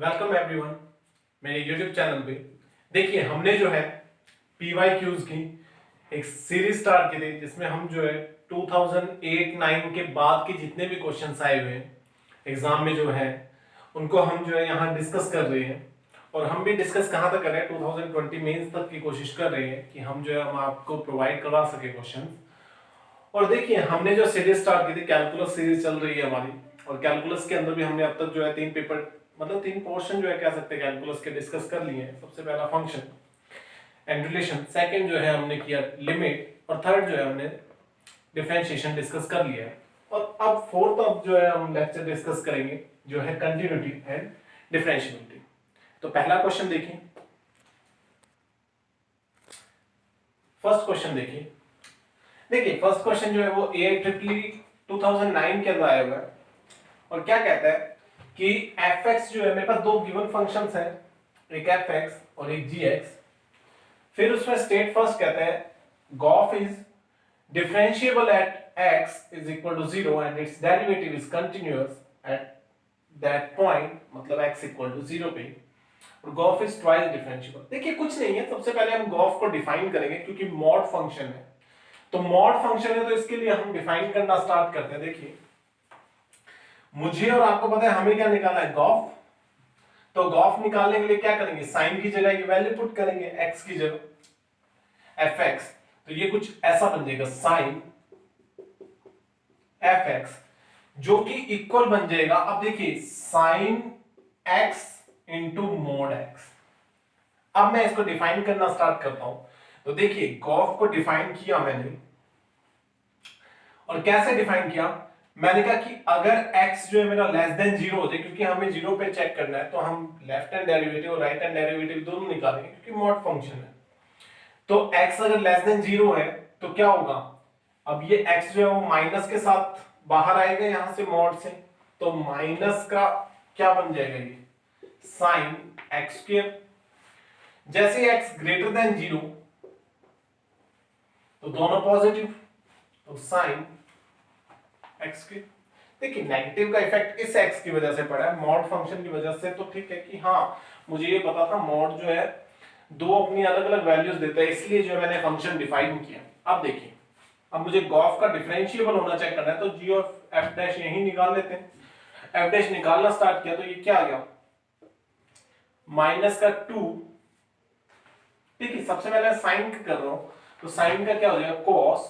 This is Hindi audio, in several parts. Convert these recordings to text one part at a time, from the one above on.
वेलकम एवरीवन मेरे यूट्यूब चैनल पे। देखिए हमने जो है PYQs की एक सीरीज स्टार्ट की थी जिसमें हम जो है 2008-9 के बाद के जितने भी क्वेश्चंस आए हुए हैं एग्जाम में जो है उनको हम जो है यहाँ डिस्कस कर रहे हैं। और हम भी डिस्कस कहाँ तक कर रहे हैं 2020 मेंस तक की कोशिश कर रहे हैं कि हम जो है हम आपको प्रोवाइड करवा सके क्वेश्चन। और देखिए हमने जो सीरीज स्टार्ट की थी कैलकुलस सीरीज चल रही है हमारी, और कैलकुलस के अंदर भी हमने अब तक जो है 3 पेपर मतलब 3 पोर्शन जो है कह सकते हैं कैलकुलस के डिस्कस कर लिए हैं। सबसे पहला फंक्शन एंड रिलेशन, सेकंड जो है हमने किया लिमिट, और थर्ड जो है हमने डिफरेंशिएशन डिस्कस कर लिया है। और अब फोर्थ अब जो है हम लेक्चर डिस्कस करेंगे जो है कंटिन्यूटी एंड डिफरेंशिएबिलिटी। तो पहला क्वेश्चन देखिए, फर्स्ट क्वेश्चन देखिए। देखिए फर्स्ट क्वेश्चन जो है वो AIEEE 2009 के अंदर आया हुआ है और क्या कहता है कि fx जो है मेरे पास दो गिवन फंक्शंस हैं, एक fx और एक gx। फिर उसमें स्टेट फर्स्ट कहता है g o f is differentiable at x is equal to 0 and its derivative is continuous at that point, मतलब x equal to 0 पे, और गोफ इज ट्वाइस डिफरेंशिएबल। देखिए कुछ नहीं है, सबसे पहले हम गोफ को डिफाइन करेंगे क्योंकि मॉड फंक्शन है। तो मॉड फंक्शन है तो इसके लिए हम डिफाइन करना स्टार्ट करते हैं। देखिए मुझे और आपको पता है हमें क्या निकालना है, गॉफ। तो गॉफ निकालने के लिए क्या करेंगे, साइन की जगह ये वैल्यू पुट करेंगे x की जगह fx। तो ये कुछ ऐसा बन जाएगा साइन fx जो कि इक्वल बन जाएगा, अब देखिए sine x into mod x। अब मैं इसको डिफाइन करना स्टार्ट करता हूं। तो देखिए गॉफ को डिफाइन किया मैंने, और कैसे डिफाइन किया, मैंने कहा कि अगर x जो है मेरा लेस देन 0 हो जाए, क्योंकि हमें 0 पे चेक करना है, तो हम लेफ्ट हैंड डेरिवेटिव और राइट हैंड डेरिवेटिव दोनों निकालेंगे क्योंकि मॉड फंक्शन है। तो x अगर लेस देन 0 है तो क्या होगा, अब ये x जो है वो माइनस के साथ बाहर आएगा यहां से मॉड से, तो माइनस का क्या बन जाएगा ये साइन x स्क्वायर। जैसे x ग्रेटर देन 0 तो दोनों पॉजिटिव, तो साइन x के। देखिए नेगेटिव का इफेक्ट इस x की वजह से पड़ा है, मॉड फंक्शन की वजह से। तो ठीक है कि हाँ मुझे ये पता था मॉड जो है दो अपनी अलग अलग वैल्यूज देता है, इसलिए जो मैंने फंक्शन डिफाइन किया। अब देखिए अब मुझे गॉफ का डिफरेंशिएबल होना चेक करना है, तो g ऑफ f डैश यही निकाल लेते हैं। f डैश निकालना स्टार्ट किया तो ये क्या आ गया, माइनस का 2। ठीक है, सबसे पहले साइन कर रहा हूं, तो साइन का क्या हो जाएगा cos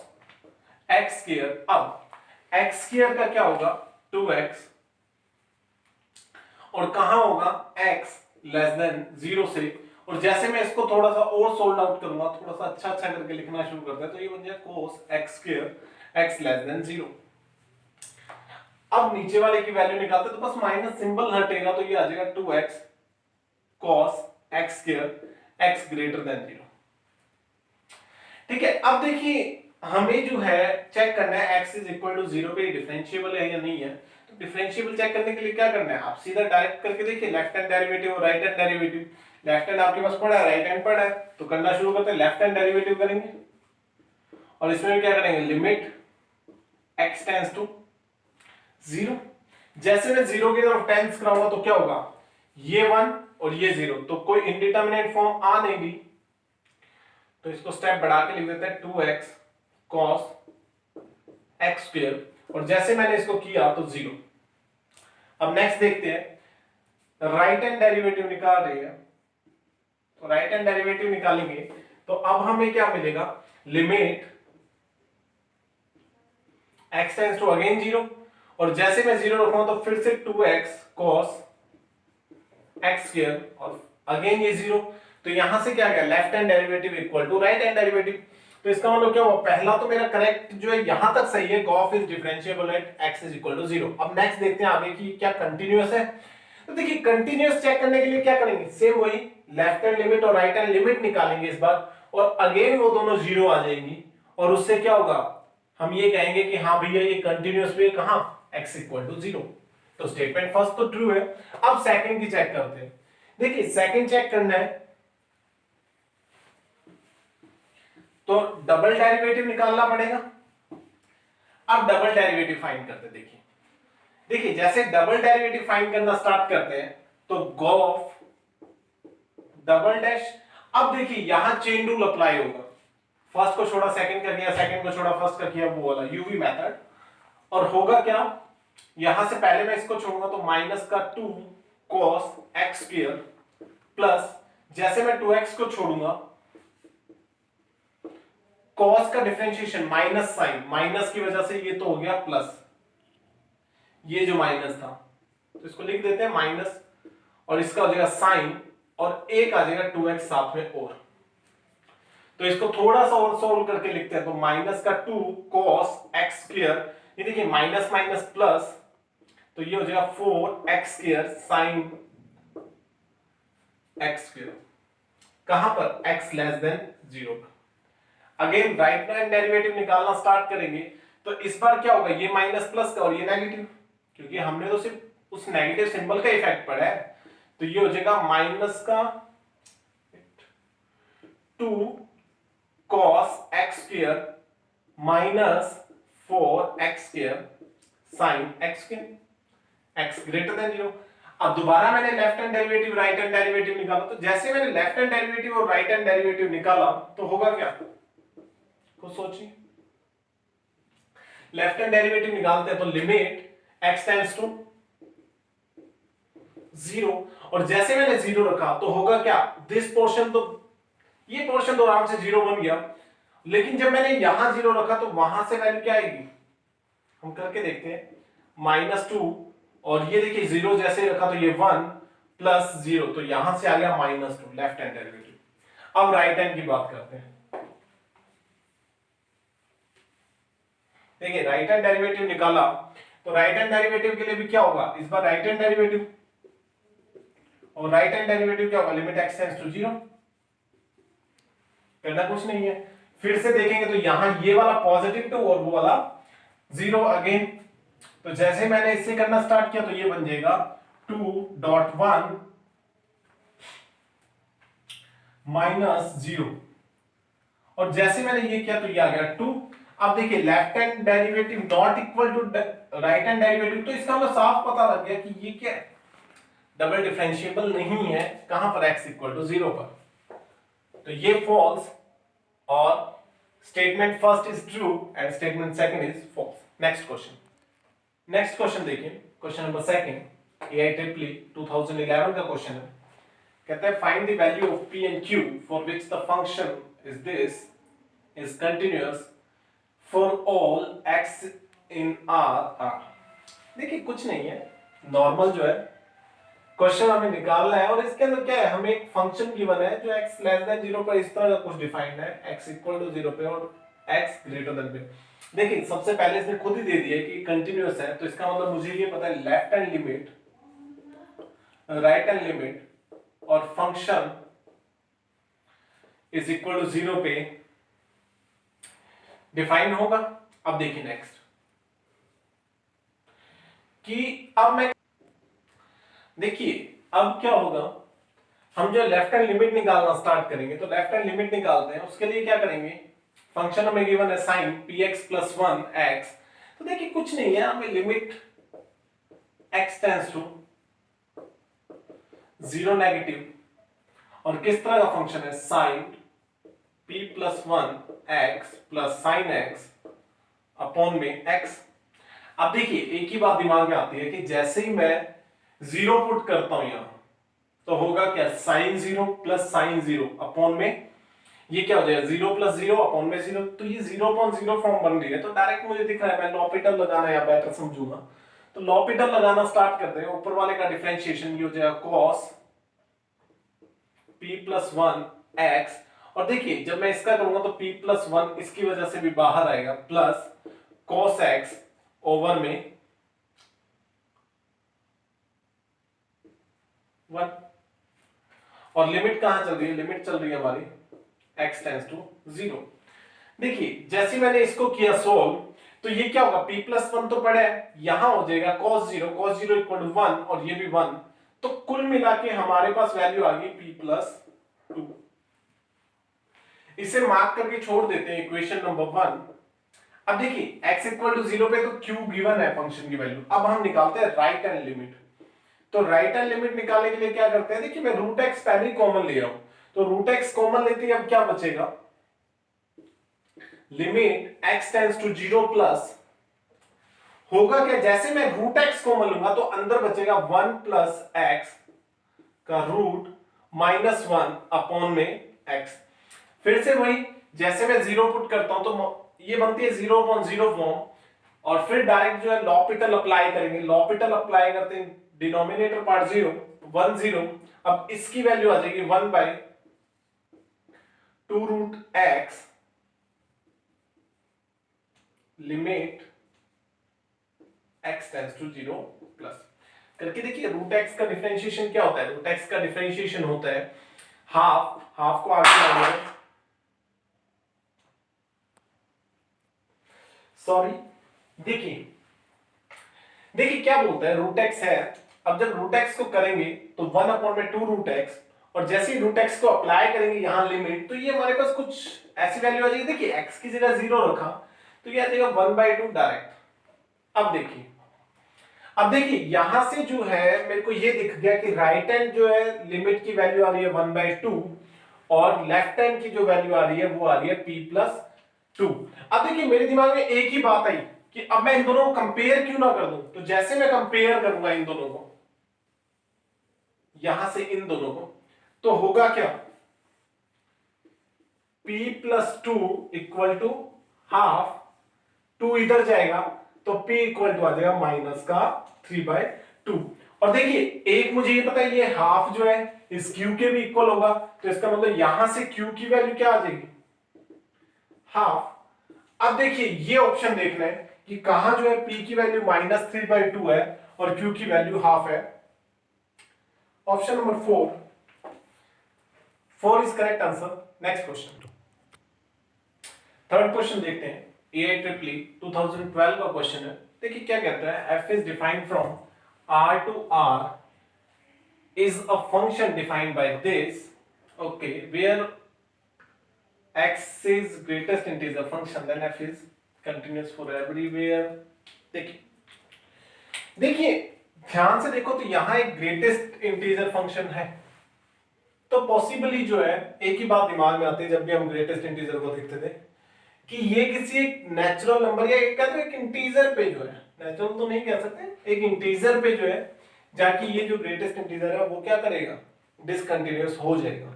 x स्क्वायर। अब x स्क्वायर का क्या होगा 2x, और कहां होगा x लेस देन 0 से। और जैसे मैं इसको थोड़ा सा और सोल्ड आउट करूंगा, थोड़ा सा अच्छा अच्छा करके लिखना शुरू करते हैं, तो ये बन जाएगा cos x square x less than 0। अब नीचे वाले की वैल्यू निकालते तो बस माइनस सिंबल हटेगा, तो ये आ जाएगा 2x cos x square x greater than 0। ठीक है, अब देखिए हमें जो है चेक करना है x इज इक्वल टू 0 पे डिफरेंशिएबल है या नहीं है। तो डिफरेंशिएबल चेक करने के लिए क्या करना है, आप सीधा डायरेक्ट करके देखिए लेफ्ट हैंड डेरिवेटिव और right hand derivative. Left hand आपके पास पड़ा है, राइट हैंड पड़ा है, तो करना शुरू करते हैं। लेफ्ट हैंड डेरिवेटिव करेंगे और इसमें भी क्या करेंगे, लिमिट x टेंड्स टू 0। जैसे मैं 0 की तरफ टेंड्स कराऊंगा तो क्या होगा, ये 1 और ये 0, तो कोई इंडिटरमिनेट फॉर्म आ नहीं रही, तो इसको स्टेप बढ़ा के लिख देते हैं 2x cos x स्क्वायर, और जैसे मैंने इसको किया तो 0। अब नेक्स्ट देखते हैं, राइट हैंड डेरिवेटिव निकाल रहे हैं, तो राइट हैंड डेरिवेटिव निकालेंगे तो अब हमें क्या मिलेगा, limit x tends to again 0, और जैसे मैं 0 रखूंगा तो फिर से 2x cos x स्क्वायर और अगेन ये 0। तो यहां से क्या गया, left hand derivative equal to right hand derivative. तो इसका मतलब क्या हुआ, पहला तो मेरा करेक्ट जो है यहां तक सही है, g o f is differentiable at x is equal to 0। अब नेक्स्ट देखते हैं आगे की क्या कंटीन्यूअस है। तो देखिए कंटीन्यूअस चेक करने के लिए क्या करेंगे, सेम वही लेफ्ट हैंड लिमिट और राइट हैंड लिमिट निकालेंगे इस बार, और अगेन वो दोनों 0 आ जाएंगी, और उससे क्या होगा, हम ये कहेंगे कि हाँ भैया ये कंटीन्यूअस भी है, कहां x इक्वल टू 0। तो स्टेटमेंट फर्स्ट तो ट्रू है। अब सेकंड की चेक करते हैं। देखिए सेकंड चेक करना है तो डबल डेरिवेटिव निकालना पड़ेगा। अब डबल डेरिवेटिव फाइंड करते हैं। देखिए जैसे डबल डेरिवेटिव फाइंड करना स्टार्ट करते हैं तो गॉफ डबल डैश। अब देखिए यहां चेन रूल अप्लाई होगा, फर्स्ट को छोड़ा सेकंड का किया, सेकंड को छोड़ा फर्स्ट का किया, वो वाला यूवी मेथड। और होगा क्या, यहां से पहले मैं इसको छोड़ूंगा तो माइनस का 2 cos x स्क्वायर प्लस जैसे मैं 2x को छोड़ूंगा cos का डिफरेंशिएशन माइनस साइन, माइनस की वजह से ये तो हो गया प्लस, ये जो माइनस था तो इसको लिख देते हैं माइनस, और इसका हो जाएगा साइन, और एक आ जाएगा 2x साथ में और। तो इसको थोड़ा सा और सोल्व करके लिखते हैं, तो माइनस का 2 cos x स्क्वायर, ये देखिए माइनस माइनस प्लस, तो ये हो जाएगा 4x square sine x square, कहां पर x लेस देन 0 पर। अगेन राइट हैंड डेरिवेटिव निकालना स्टार्ट करेंगे, तो इस बार क्या होगा, ये माइनस प्लस का और ये नेगेटिव, क्योंकि हमने तो सिर्फ उस नेगेटिव सिंबल का इफेक्ट पड़ा है। तो ये हो जाएगा माइनस का 2 cos x square minus 4x square sine x square, x greater than 0। अब दोबारा मैंने left hand derivative right hand derivative निकाला, तो जैसे मैंने लेफ्ट हैंड डेरिवेटिव और राइट हैंड डेरिवेटिव निकाला तो होगा क्या, कुछ सोचिए। लेफ्ट हैंड डेरिवेटिव निकालते हैं तो लिमिट x टेंड्स टू 0, और जैसे मैंने 0 रखा तो होगा क्या, दिस पोर्शन, तो ये पोर्शन तो आराम से 0 बन गया, लेकिन जब मैंने यहां 0 रखा तो वहां से वैल्यू क्या आएगी, हम करके देखते हैं, -2, और ये देखिए 0 जैसे रखा तो ये 1 प्लस 0, तो यहां से आ गया -2 लेफ्ट हैंड डेरिवेटिव। अब राइट हैंड की बात करते हैं। देखिए राइट हैंड डेरिवेटिव निकाला, तो राइट हैंड डेरिवेटिव के लिए भी क्या होगा, इस बार राइट हैंड डेरिवेटिव, और राइट हैंड डेरिवेटिव क्या होगा, लिमिट x टेंड्स टू 0, करना कुछ नहीं है। फिर से देखेंगे तो यहां ये वाला पॉजिटिव 2 और वो वाला 0 अगेन, तो जैसे मैंने इससे करना स्टार्ट किया तो ये बन जाएगा 2.1 माइनस 0, और जैसे मैंने ये किया तो ये आ गया 2। अब देखिए left hand derivative not equal to right hand derivative, तो इसका मतलब साफ पता लग गया कि ये क्या है, डबल डिफरेंशिएबल नहीं है, कहां पर x इक्वल टू 0 पर। तो ये फॉल्स, और statement first is true and statement second is false. Next question देखिए, क्वेश्चन नंबर सेकंड, AIEEE 2011 का क्वेश्चन है। कहता है find the value of p and q for which the function is this is continuous for all x in R। देखिए कुछ नहीं है, नॉर्मल जो है क्वेश्चन हमें निकालना है, और इसके अंदर क्या है, हमें एक फंक्शन गिवन है जो x लेस देन 0 पर इस तरह का कुछ डिफाइंड है, x इक्वल टू 0 पे और x ग्रेटर देन पे। देखिए सबसे पहले इसने खुद ही दे दिया है कि कंटीन्यूअस है, तो इसका मतलब मुझे ये पता है left hand limit, right hand limit और फंक्शन इज इक्वल टू 0 पे डिफाइन होगा। अब देखिए नेक्स्ट कि अब मैं देखिए अब क्या होगा, हम जो लेफ्ट हैंड लिमिट निकालना स्टार्ट करेंगे, तो लेफ्ट हैंड लिमिट निकालते हैं, उसके लिए क्या करेंगे, फंक्शन हमें गिवन है sin px + 1x, तो देखिए कुछ नहीं है, हमें limit x tends to 0 negative, और किस तरह का फंक्शन है, sin p + 1x + sin x upon में x। अब देखिए एक ही बात दिमाग में आती है कि जैसे ही मैं 0 पुट करता हूं यहां, तो होगा क्या, sin 0 + sin 0 अपॉन में ये क्या हो जाएगा, 0 + 0 अपॉन में 0, तो ये 0/0 फॉर्म बन रही है, तो डायरेक्ट मुझे दिख रहा है, मैं लॉपिटल लगाना या बेटर समझूंगा, तो लॉपिटल लगाना स्टार्ट करते हैं। ऊपर वाले का डिफरेंशिएशन ये हो जाएगा cos p + 1x, और देखिए जब मैं इसका करूंगा तो p + 1 इसकी वजह से भी बाहर आएगा, प्लस cos x ओवर में 1, और लिमिट कहां चल रही है, लिमिट चल रही है हमारी x टेंड्स टू 0। देखिए जैसे मैंने इसको किया सोल्व, तो ये क्या होगा, p + 1 तो पड़ा है, यहां हो जाएगा cos 0 = 1, और ये भी 1, तो कुल मिला के हमारे पास वैल्यू आ गई p + 2। इसे मार्क करके छोड़ देते हैं इक्वेशन नंबर 1। अब देखिए x = 0 पे तो q गिवन है फंक्शन की वैल्यू, अब हम निकालते हैं राइट हैंड लिमिट। तो राइट हैंड लिमिट निकालने के लिए क्या करते हैं, देखिए मैं रूट एक्स पहले ही कॉमन ले रहा हूं, तो रूट एक्स कॉमन लेते ही अब क्या बचेगा, limit x tends to 0 plus होगा क्या, जैसे मैं रूट एक्स कॉमन लूंगा तो अंदर बचेगा 1 प्लस एक्स का रूट माइनस 1 अपॉन में एक्स। फिर से वही, जैसे मैं जीरो पुट करता हूं तो ये बनती है 0 अपॉन 0 फॉर्म, और फिर डायरेक्ट जो है लॉपिटल अप्लाई करेंगे, लॉपिटल अप्लाई करते हैं, डिनोमिनेटर पार्ट 0 1 0, अब इसकी वैल्यू आ जाएगी 1 by 2 root x limit x tends to 0 plus करके। देखिए रूट एक्स का डिफरेंशिएशन क्या होता है, रूट एक्स का डिफरेंशिएशन होता है हाफ, हाफ को आगे ला लो, सॉरी, देखिए देखिए क्या बोलता है, रूट एक्स है, अब जब रूट एक्स को करेंगे तो 1 अपॉन में 2 रूट एक्स, और जैसे ही रूट एक्स को अप्लाई करेंगे यहां लिमिट, तो ये हमारे पास कुछ ऐसी वैल्यू आ जाएगी, देखिए एक्स की जगह 0 रखा तो ये आ जाएगा 1/2 डायरेक्ट। अब देखिए यहां से जो है मेरे को ये दिख गया कि राइट हैंड जो है लिमिट की वैल्यू आ रही है 1/2, और लेफ्ट हैंड की जो वैल्यू आ रही है वो आ रही है p+2। अब देखिए मेरे दिमाग में एक ही बात आई कि अब मैं इन दोनों को कंपेयर क्यों ना कर दूं, तो जैसे मैं कंपेयर करूंगा इन दोनों को, यहां से इन दोनों को, तो होगा क्या, p+2 इक्वल टू हाफ, 2 इधर जाएगा तो p इक्वल टू आ जाएगा माइनस का 3/2। और देखिए एक मुझे ये पता है ये हाफ जो है इस q के भी इक्वल होगा, तो इसका मतलब यहां से q की वैल्यू क्या आ जाएगी, हाफ। अब देखिए ये ऑप्शन देखना है कि कहां जो है p की वैल्यू -3/2 है और q की वैल्यू हाफ है। Option number 4 is correct answer. Next question, third question देखते हैं, AIEEE 2012 का क्वेश्चन है। देखिए क्या कहता है, f is defined from R to R is a function defined by this, okay, where x is greatest integer function then f is continuous for everywhere। देखिए देखिए ध्यान से देखो तो यहां एक ग्रेटेस्ट इंटीजर फंक्शन है, तो पॉसिबली जो है एक ही बात दिमाग में आती है जब भी हम ग्रेटेस्ट इंटीजर को देखते थे कि ये किसी एक नेचुरल नंबर या एक कहते हैं एक इंटीजर पे जो है, नेचुरल तो नहीं कह सकते, एक इंटीजर पे जो है जाके ये जो ग्रेटेस्ट इंटीजर है वो क्या करेगा, डिसकंटिन्यूअस हो जाएगा।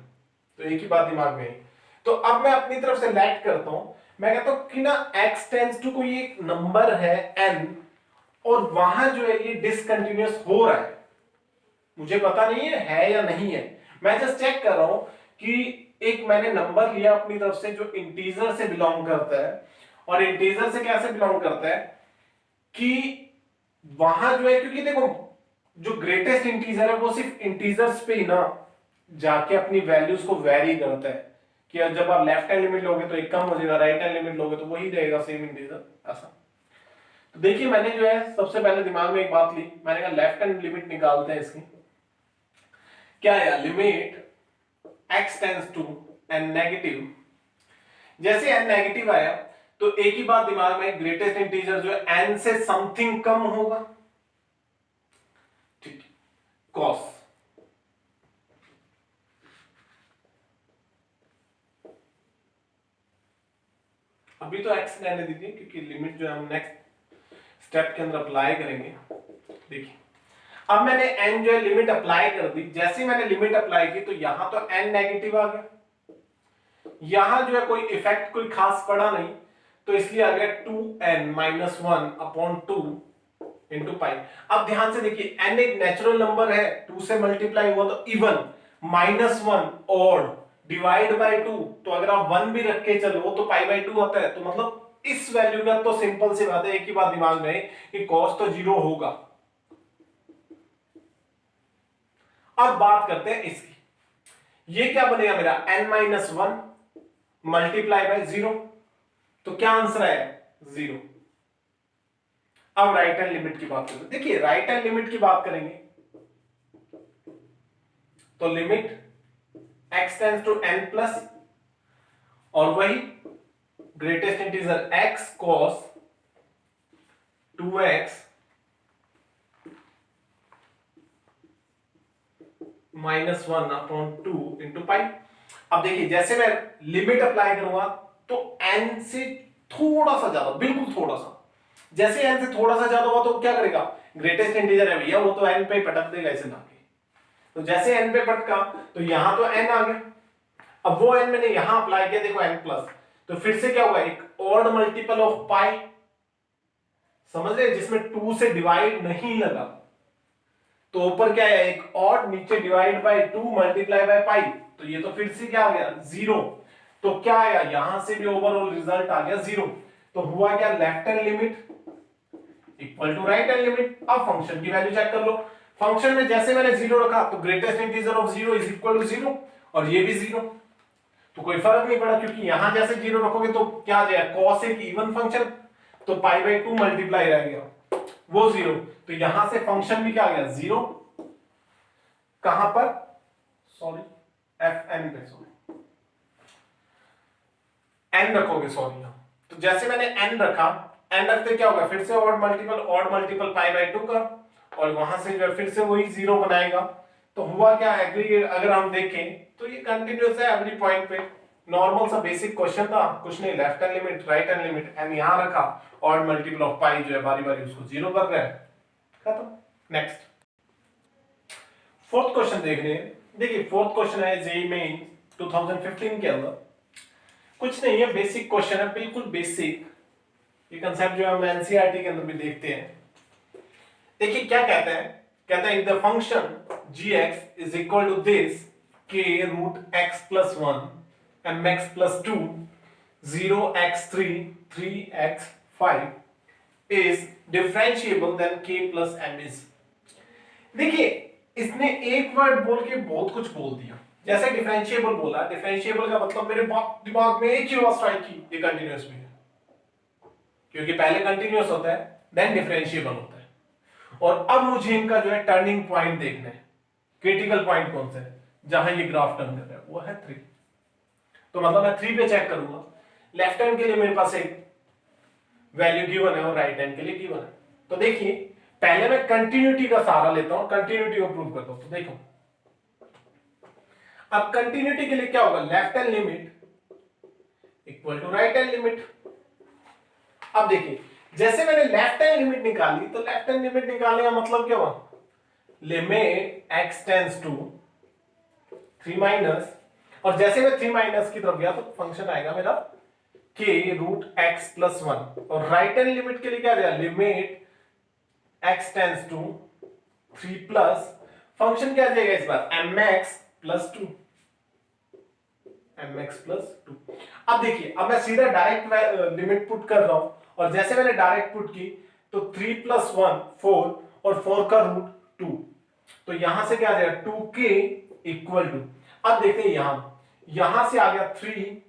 तो एक ही बात दिमाग में है। तो अब मैं अपनी तरफ से लेट करता हूं, मैं कहता हूं कि ना x टेंड्स टू कोई एक नंबर है n, और वहां जो है ये डिसकंटिन्यूअस हो रहा है, मुझे पता नहीं है या नहीं है, मैं जस्ट चेक कर रहा हूं कि एक मैंने नंबर लिया अपनी तरफ से जो इंटीजर से बिलोंग करता है, और इंटीजर से कैसे बिलोंग करता है कि वहां जो है, क्योंकि देखो जो ग्रेटेस्ट इंटीजर है वो सिर्फ इंटीजर्स पे ही ना जाके अपनी वैल्यूज को वेरी करता है, कि जब आप लेफ्ट हैंड लिमिट लोगे तो एक कम हो जाएगा, राइट हैंड लिमिट लोगे तो वही रहेगा सेम इंटीजर, ऐसा। तो देखिए मैंने जो है सबसे पहले दिमाग में एक बात ली, मैंने कहा लेफ्ट हैंड लिमिट निकालते हैं इसकी, क्या है, limit x tends to n negative, जैसे n नेगेटिव आया तो एक ही बात दिमाग में, ग्रेटेस्ट इंटीजर जो है n से समथिंग कम होगा, ठीक है, cos, अभी तो x रहने दीजिए क्योंकि लिमिट जो है हम नेक्स्ट स्टेप के अंदर अप्लाई करेंगे। देखिए अब मैंने n जो है लिमिट अप्लाई कर दी, जैसे ही मैंने लिमिट अप्लाई की तो यहां तो n नेगेटिव आ गया, यहां जो है कोई इफेक्ट कोई खास पड़ा नहीं, तो इसलिए आ गया 2n-1/2 इंटू पाई। अब ध्यान से देखिए n एक नेचुरल नंबर है, 2 से मल्टीप्लाई हुआ तो इवन, -1 ऑड, डिवाइड बाय 2, तो अगर आप 1 भी रख के चलो तो π/2 आता है, तो मतलब इस वैल्यू का तो सिंपल सी बात है, एक ही बात दिमाग में कि cos तो 0 होगा। अब बात करते हैं इसकी, ये क्या बनेगा मेरा n-1 मल्टीप्लाई बाय 0, तो क्या आंसर है 0। अब राइट हैंड लिमिट की बात करें, देखिए राइट हैंड लिमिट की बात करेंगे तो limit x tends to n plus, और वही greatest integer x cos 2x -1/2 अब देखिए जैसे मैं लिमिट अप्लाई करूंगा तो n से थोड़ा सा ज्यादा, बिल्कुल थोड़ा सा, जैसे n से थोड़ा सा ज्यादा हुआ तो क्या करेगा, ग्रेटेस्ट इंटीजर है भैया, वो तो n पे पटक देगा इसे लाके। तो जैसे n पे पटका तो यहां तो n आ गया, अब वो n मैंने यहां अप्लाई किया, देखो n प्लस, तो फिर से क्या होगा, एक ऑड मल्टीपल ऑफ पाई, समझ रहे, जिसमें 2 से डिवाइड नहीं लगा, तो ऊपर क्या है, एक ऑड, नीचे divide by 2 multiply by pi, तो ये तो फिर से क्या आ गया, 0। तो क्या आया, यहां से भी ओवरऑल रिजल्ट आ गया 0। तो हुआ क्या, left hand limit equal to right hand limit. अब फंक्शन की वैल्यू चेक कर लो, फंक्शन में जैसे मैंने 0 रखा तो greatest integer of 0 is equal to 0, और ये भी 0, तो कोई फर्क नहीं पड़ा, क्योंकि यहां जैसे 0 रखोगे तो क्या आ जाएगा, cos एक इवन फंक्शन, तो पाई बाय 2 मल्टीप्लाई रह गया वो 0, तो यहां से फंक्शन भी क्या आ गया 0, कहां पर, सॉरी fn पे, सॉरी n रखोगे, सॉरी, तो जैसे मैंने n रखा, n रखते क्या होगा, फिर से ऑड मल्टीपल पाई बाय 2 का, और वहां से जो फिर से वही 0 बनाएगा, तो हुआ क्या, एग्रीगेट अगर हम देखें तो ये कंटिन्यूअस है एवरी पॉइंट पे, नॉर्मल सा बेसिक क्वेश्चन था, कुछ नहीं, left hand limit right hand limit, n यहां रखा, ऑड मल्टीपल ऑफ पाई जो है बारी बारी उसको 0 कर रहा है, खत्म। नेक्स्ट फोर्थ क्वेश्चन देख रहे हैं, देखिए फोर्थ क्वेश्चन है जेईई मेन 2015 के अंदर, कुछ नहीं है, बेसिक क्वेश्चन है, बिल्कुल बेसिक, ये कंसेप्ट जो हम एनसीईआरटी के अंदर भी देखते हैं। देखिए क्या कहता है, कहता है if the function gx is equal to this k root x plus 1 mx plus 2 0x3 3x5 is differentiable then k plus m is. देखिए इसने एक वर्ड बोल के बहुत कुछ बोल दिया, जैसे डिफरेंशिएबल बोला, डिफरेंशिएबल का मतलब मेरे दिमाग में एक ही बात स्ट्राइक की, ये कंटीन्यूअस भी है, क्योंकि पहले कंटीन्यूअस होता है देन डिफरेंशिएबल होता है, और अब मुझे इनका जो है टर्निंग पॉइंट देखना है, क्रिटिकल पॉइंट कौन सा है जहां ये ग्राफ टर्न कर रहा है, वो है 3। तो मतलब मैं 3 पे चेक करूंगा, लेफ्ट हैंड के लिए मेरे पास एक वैल्यू गिवन है और राइट हैंड के लिए गिवन है। तो देखिए पहले मैं कंटिन्यूटी का सहारा लेता हूं, कंटिन्यूटी को प्रूव करता हूं, तो देखो अब कंटिन्यूटी के लिए क्या होगा, left hand limit equal to right hand limit. अब देखिए जैसे मैंने लेफ्ट हैंड लिमिट निकाली, तो लेफ्ट हैंड लिमिट निकालने का मतलब क्या हुआ, limit x tends to 3 minus, और जैसे मैं 3 माइनस की तरफ गया तो फंक्शन आएगा मेरा k रूट x प्लस 1, और राइट हैंड लिमिट के लिए क्या जाएगा, limit x tends to 3 plus, function क्या आ जाएगा इस बार, mx प्लस 2, mx प्लस 2। अब देखिए अब मैं सीधा डायरेक्ट लिमिट पुट कर रहा हूं, और जैसे मैंने डायरेक्ट पुट की तो 3 प्लस 1 4, और 4 का रूट 2, तो यहां से क्या आ जाएगा 2k इक्वल टू, अब देखते हैं यहां से आ गया 3,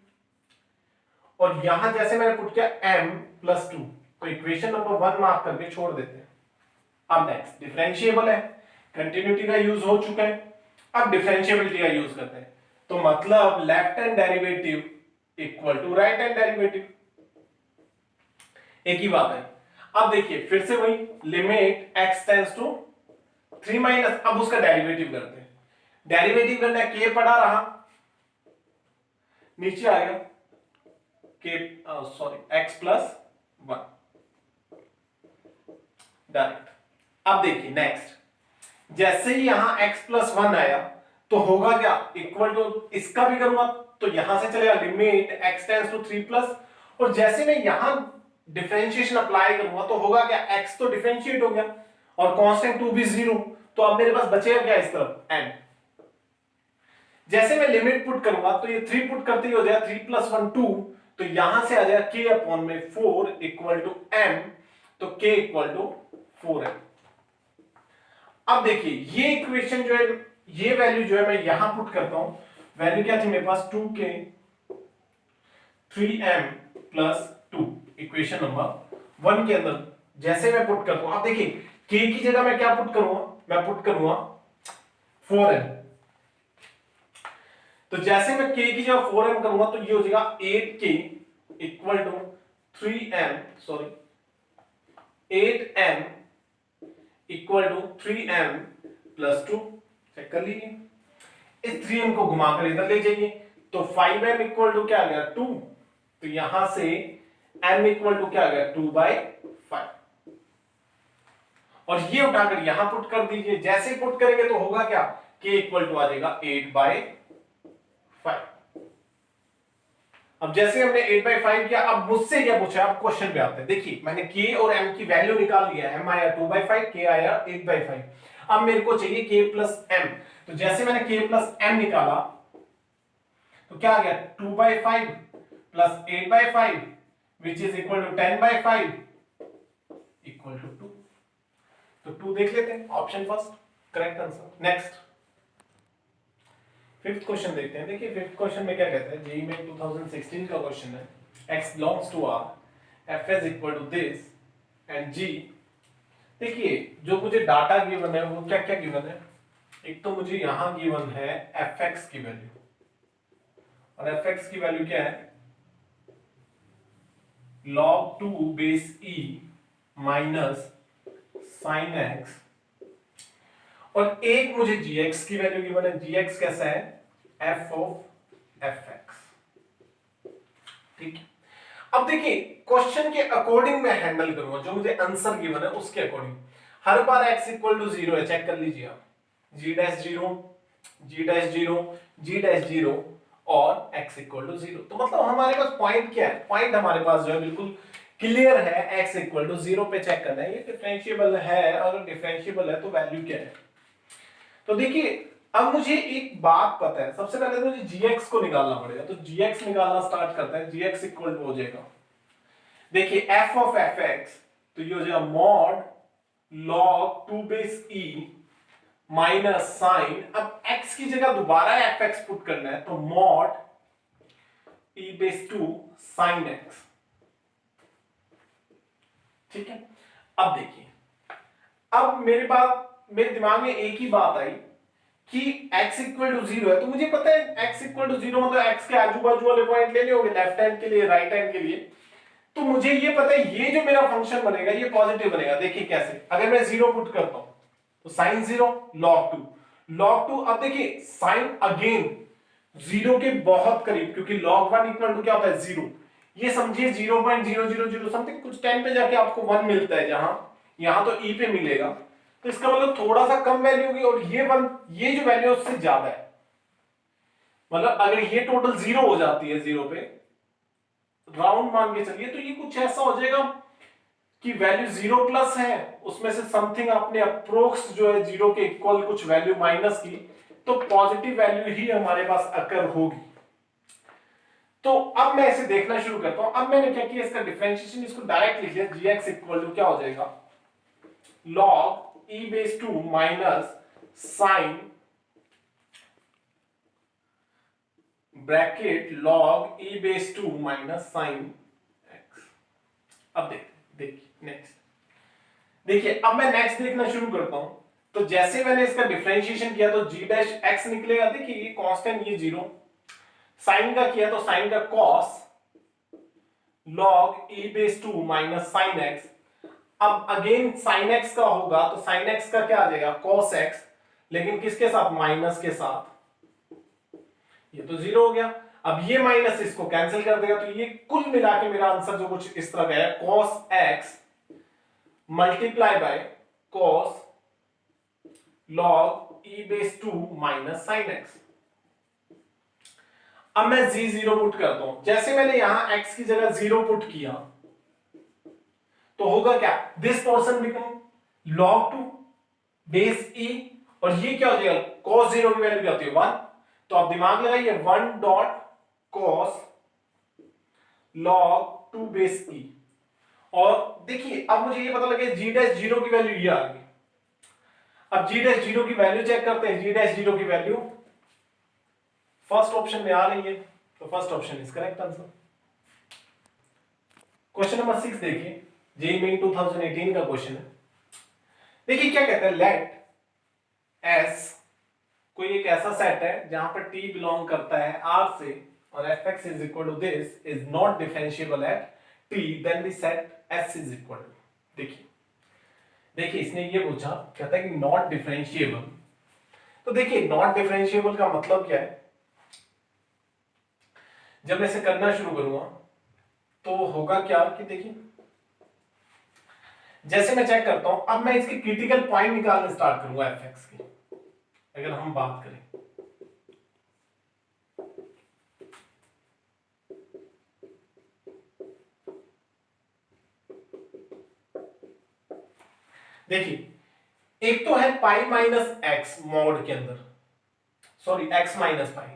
और यहां जैसे मैंने पुट किया m प्लस 2, तो इक्वेशन नंबर 1 मार्क करके छोड़ देते हैं। अब नेक्स्ट डिफरेंशिएबल है, कंटिन्यूटी का यूज हो चुका है, अब डिफरेंशिएबिलिटी का यूज करते हैं, तो मतलब left hand derivative equal to right hand derivative, एक ही बात है। अब देखिए फिर से वही limit x tends to 3 minus, अब उसका डेरिवेटिव करते हैं, डेरिवेटिव करना है, k पड़ा रहा, नीचे आ गया k sorry x plus 1 direct. अब देखिए नेक्स्ट, जैसे ही यहां x प्लस 1 आया तो होगा क्या, इक्वल टू, इसका भी करूंगा तो यहां से चलेगा limit x tends to 3 plus, और जैसे मैं यहां डिफरेंशिएशन अप्लाई करूंगा तो होगा क्या, x तो डिफरेंशिएट हो गया और कांस्टेंट 2 भी 0, तो अब मेरे पास बचेगा क्या इस तरफ n। जैसे मैं लिमिट पुट करूंगा तो ये 3 पुट करते ही हो जाएगा 3 प्लस 1 2, तो यहां से आ जाएगा k अपॉन में 4 इक्वल टू m, तो k इक्वल टू 4 है। अब देखिए ये इक्वेशन जो है, ये वैल्यू जो है मैं यहां पुट करता हूं, वैल्यू क्या थी मेरे पास 2k 3m plus 2, equation number 1 के अंदर जैसे मैं पुट करता हूं, अब देखिए k की जगह मैं क्या पुट करूंगा, मैं पुट करूंगा 4m, तो जैसे मैं k की जगह 4m करूंगा तो ये हो जाएगा 8k equal to 3m, sorry 8m equal to 3m plus 2, check कर लीजिए, इस 3m को घुमाकर इधर ले जाइए, तो 5m इक्वल टू क्या आ गया 2, तो यहां से m इक्वल टू क्या आ गया 2/5, और ये उठाकर यहां पुट कर दीजिए। जैसे पुट करेंगे तो होगा क्या, k इक्वल टू आ जाएगा 8/5। अब जैसे हमने 8/5 किया, अब मुझसे क्या पूछा, अब क्वेश्चन पे आते हैं। देखिए मैंने k और m की वैल्यू निकाल लिया, m आया 2/5, k आया 8/5। अब मेरे को चाहिए k प्लस m, तो जैसे मैंने k प्लस m निकाला तो क्या आ गया 2/5 plus 8/5 which is equal to 10/5 equal to 2। तो 2 देख लेते हैं, option first correct answer. Next fifth question देखते हैं। देखिए फिफ्थ क्वेश्चन में क्या कहता है, जेईई में 2016 का क्वेश्चन है, x belongs to r, f is equal to this and g। देखिए जो मुझे डाटा गिवन है वो क्या क्या गिवन है, एक तो मुझे यहां गिवन है fx की वैल्यू, और fx की वैल्यू क्या है log 2 base e minus sin x, और एक मुझे gx की वैल्यू गिवन है, gx कैसा है f of fx। ठीक है, अब देखिए क्वेश्चन के अकॉर्डिंग मैं हैंडल करूंगा, जो मुझे आंसर गिवन है उसके अकॉर्डिंग। हर बार x इक्वल टू 0 है, चेक कर लीजिए आप, g dash 0, g dash 0, g dash 0 और x इक्वल टू 0। तो मतलब हमारे पास पॉइंट क्या है, पॉइंट हमारे पास जो है बिल्कुल क्लियर है, x इक्वल टू 0 पे चेक करना है, ये डिफरेंशिएबल है, और डिफरेंशिएबल है तो वैल्यू क्या है। तो देखिए अब मुझे एक बात पता है, सबसे पहले तो मुझे gx को निकालना पड़ेगा, तो gx निकालना स्टार्ट करते हैं। gx इक्वल टू हो जाएगा, देखिए f ऑफ fx, तो ये हो जाएगा mod log 2 base e minus sine, अब x की जगह दोबारा fx पुट करना है, तो mod e base 2 sine x। ठीक है, अब देखिए, अब मेरे दिमाग में एक ही बात आई कि x इक्वल टू 0 है, तो मुझे पता है x इक्वल टू 0 मतलब x के आजू बाजू वाले पॉइंट लेने होंगे, लेफ्ट हैंड के लिए राइट हैंड के लिए। तो मुझे ये पता है ये जो मेरा फंक्शन बनेगा ये पॉजिटिव बनेगा। देखिए कैसे, अगर मैं 0 पुट करता हूं तो साइन 0 log 2 log 2, अब देखिए साइन अगेन 0 के बहुत करीब, क्योंकि log 1 इक्वल टू क्या होता है 0, ये समझिए 0.000 समथिंग, कुछ 10 पे जाके आपको 1 मिलता है, जहां यहां तो e पे मिलेगा, तो इसका मतलब थोड़ा सा कम वैल्यू होगी, और ये 1, ये जो वैल्यू उससे ज्यादा है, मतलब अगर ये टोटल 0 हो जाती है 0 पे, राउंड मान के चलिए, तो ये कुछ ऐसा हो जाएगा कि वैल्यू 0 प्लस है, उसमें से समथिंग आपने अप्रोक्स जो है 0 के इक्वल कुछ वैल्यू माइनस की, तो पॉजिटिव वैल्यू ही हमारे पास अकर होगी। तो अब मैं इसे देखना शुरू करता हूं। अब मैंने क्या किया, इसका डिफरेंशिएशन, इसको डायरेक्ट लिख लिया, gx इक्वल टू क्या हो जाएगा log e base 2 minus sine bracket log e base 2 minus sine x। अब देखिए नेक्स्ट, देखिए अब मैं नेक्स्ट देखना शुरू करता हूं। तो जैसे मैंने इसका डिफरेंशिएशन किया तो g डैश x निकलेगा, देखिए ये कांस्टेंट, ये 0, साइन का किया तो साइन का cos log e base 2 minus sine x। अब अगेन sin x का होगा तो sin x का क्या आ जाएगा cos x, लेकिन किसके साथ, माइनस के साथ, ये तो 0 हो गया। अब ये माइनस इसको कैंसिल कर देगा, तो ये कुल मिला के मेरा आंसर जो कुछ इस तरह का है, cos x multiply by cos log e base 2 minus sin x। अब मैं z0 पुट करता हूं, जैसे मैंने यहां x की जगह 0 पुट किया तो होगा क्या, this portion become log 2 base e, और ये क्या हो जाएगा cos 0 की वैल्यू क्या होती है 1, तो आप दिमाग लगाइए 1 dot cos log 2 base e। और देखिए अब मुझे ये पता लगे g डैश 0 की वैल्यू ये आ गई। अब g डैश 0 की वैल्यू चेक करते हैं, g डैश 0 की वैल्यू फर्स्ट ऑप्शन में आ रही है, तो first option is correct answer. Question number 6 देखिए, जेईई मेन 2018 का क्वेश्चन है। देखिए क्या कहता है, लेट S कोई एक ऐसा सेट है जहां पर t बिलोंग करता है R से, और fx is equal to this is not differentiable at t, then the set S is equal to, देखिए इसने ये पूछा, कहता है कि नॉट डिफरेंशिएबल, तो देखिए नॉट डिफरेंशिएबल का मतलब क्या है, जब मैं इसे करना शुरू करूंगा तो होगा क्या कि देखिए जैसे मैं चेक करता हूं, अब मैं इसके क्रिटिकल पॉइंट निकालने स्टार्ट करूंगा एफ की। अगर हम बात करें देखिए एक तो है पाई माइनस एक्स मॉड के अंदर, सॉरी एक्स माइनस पाई,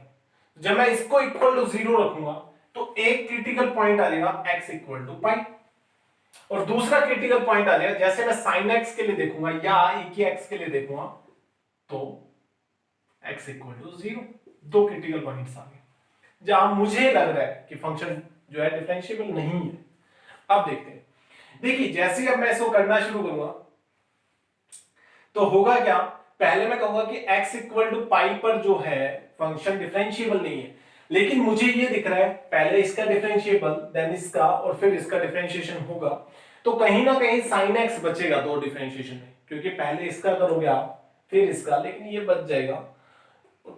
जब मैं इसको इक्वल टू 0 रखूंगा तो एक क्रिटिकल पॉइंट आ जाएगा एक्स इक्वल टू पाई, और दूसरा क्रिटिकल पॉइंट आ जाएगा जैसे मैं साइन एक्स के लिए देखूंगा या e की एक्स के लिए देखूंगा तो x इक्वल टू 0। दो क्रिटिकल पॉइंट्स आ गए जहां मुझे लग रहा है कि फंक्शन जो है डिफरेंशिएबल नहीं है। अब देखते हैं, देखिए जैसे ही अब मैं इसको करना शुरू करूंगा तो होगा क्या, पहले मैं कहूंगा कि x इक्वल टू पाई पर जो है फंक्शन डिफरेंशिएबल नहीं है, लेकिन मुझे ये दिख रहा है पहले इसका डिफरेंशिएबल देन इसका और फिर इसका डिफरेंशिएशन होगा, तो कहीं ना कहीं sin x बचेगा दो डिफरेंशिएशन में, क्योंकि पहले इसका करोगे आप फिर इसका, लेकिन ये बच जाएगा,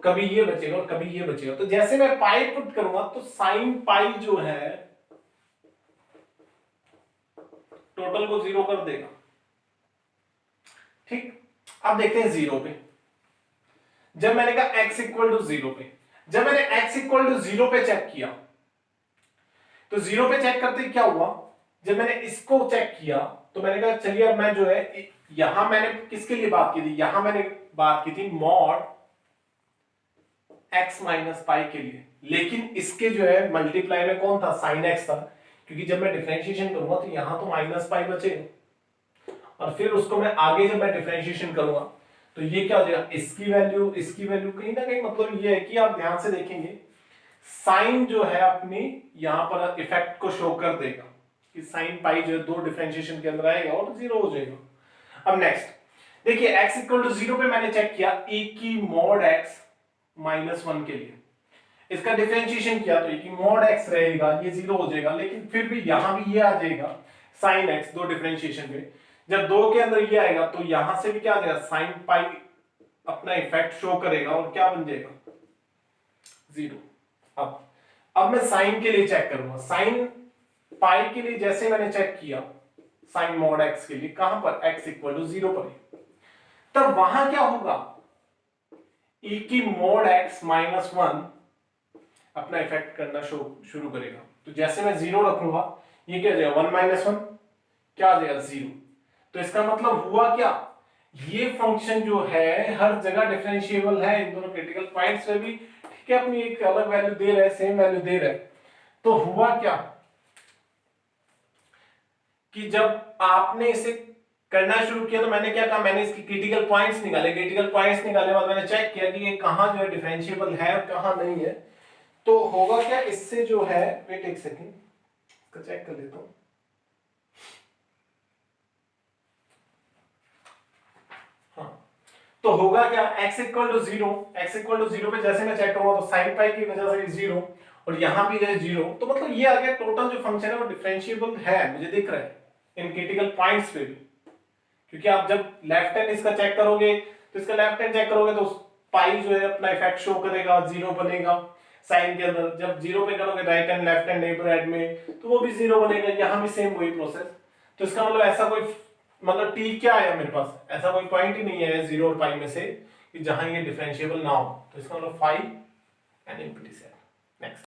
कभी ये बचेगा और कभी ये बचेगा। तो जैसे मैं पाई पुट करूंगा तो साइन पाई जो है टोटल को 0 कर देगा। ठीक, अब देखते हैं 0 पे, जब मैंने कहा x इक्वल टू 0 पे, जब मैंने x इक्वल टू 0 पे चेक किया तो 0 पे चेक करते क्या हुआ, जब मैंने इसको चेक किया तो मैंने कहा चलिए अब मैं जो है यहां मैंने किसके लिए बात की थी, यहां मैंने बात की थी मॉड x माइनस पाई के लिए, लेकिन इसके जो है मल्टीप्लाई में कौन था, साइन x था, क्योंकि जब मैं डिफरेंशिएशन करूंगा तो यहां तो माइनस पाई बचेगा और फिर उसको मैं आगे जब मैं डिफरेंशिएशन करूंगा तो ये क्या हो जाएगा, इसकी वैल्यू कहीं ना कहीं, मतलब ये है कि आप ध्यान से देखेंगे साइन जो है अपनी यहां पर इफेक्ट को शो कर देगा कि साइन पाई जो है दो डिफरेंशिएशन के अंदर आएगा और 0 हो जाएगा। अब नेक्स्ट देखिए x इक्वल टू 0 पे मैंने चेक किया e की मॉड x माइनस 1 के लिए, इसका डिफरेंशिएशन किया तो e की मॉड x रहेगा, ये 0 हो जाएगा, लेकिन फिर भी यहां भी ये आ जाएगा साइन x दो डिफरेंशिएशन पे, जब दो के अंदर ये आएगा तो यहां से भी क्या आ जाएगा, साइन पाई अपना इफेक्ट शो करेगा और क्या बन जाएगा 0। अब मैं साइन के लिए चेक करूंगा, साइन पाई के लिए जैसे मैंने चेक किया साइन मॉड x के लिए, कहां पर x इक्वल टू 0 पर, तब वहां क्या होगा, e की मॉड x माइनस 1 अपना इफेक्ट करना शुरू करेगा, तो जैसे मैं 0 रखूंगा ये क्या हो जाएगा 1 माइनस 1 क्या आ जाएगा 0। तो इसका मतलब हुआ क्या, ये फंक्शन जो है हर जगह डिफरेंशिएबल है, इन दोनों क्रिटिकल पॉइंट्स पे भी, ठीक है, अपनी एक अलग वैल्यू दे रहा है, सेम वैल्यू दे रहा है। तो हुआ क्या कि जब आपने इसे करना शुरू किया तो मैंने क्या कहा, मैंने इसकी क्रिटिकल पॉइंट्स निकाले, क्रिटिकल पॉइंट्स निकालने के बाद मैंने चेक किया कि ये कहां जो है डिफरेंशिएबल है और कहां नहीं है। तो होगा क्या, इससे जो है, वेट एक सेकंड इसका चेक कर लेता हूं, हाँ, तो होगा क्या, x equal to 0, x equal to 0 पे जैसे मैं चेक करूंगा तो sin पाई की वजह से 0 और यहां भी है 0, तो मतलब ये आ गया टोटल जो फंक्शन है वो डिफरेंशिएबल है, मुझे दिख रहा है इन क्रिटिकल पॉइंट्स पे भी, क्योंकि आप जब लेफ्ट हैंड इसका चेक करोगे तो इसका लेफ्ट हैंड चेक करोगे तो पाई जो है अपना इफेक्ट शो करेगा, 0 बनेगा साइन के अंदर, जब 0 पे करोगे right hand left hand neighbour hand में तो वो भी 0 बनेगा, यहां भी सेम वही प्रोसेस। तो इसका मतलब ऐसा कोई, मतलब टी क्या आया मेरे पास, ऐसा कोई पॉइंट ही नहीं है 0 और पाई में से कि जहां ये डिफरेंशिएबल ना हो, तो इसका मतलब phi and empty set. Next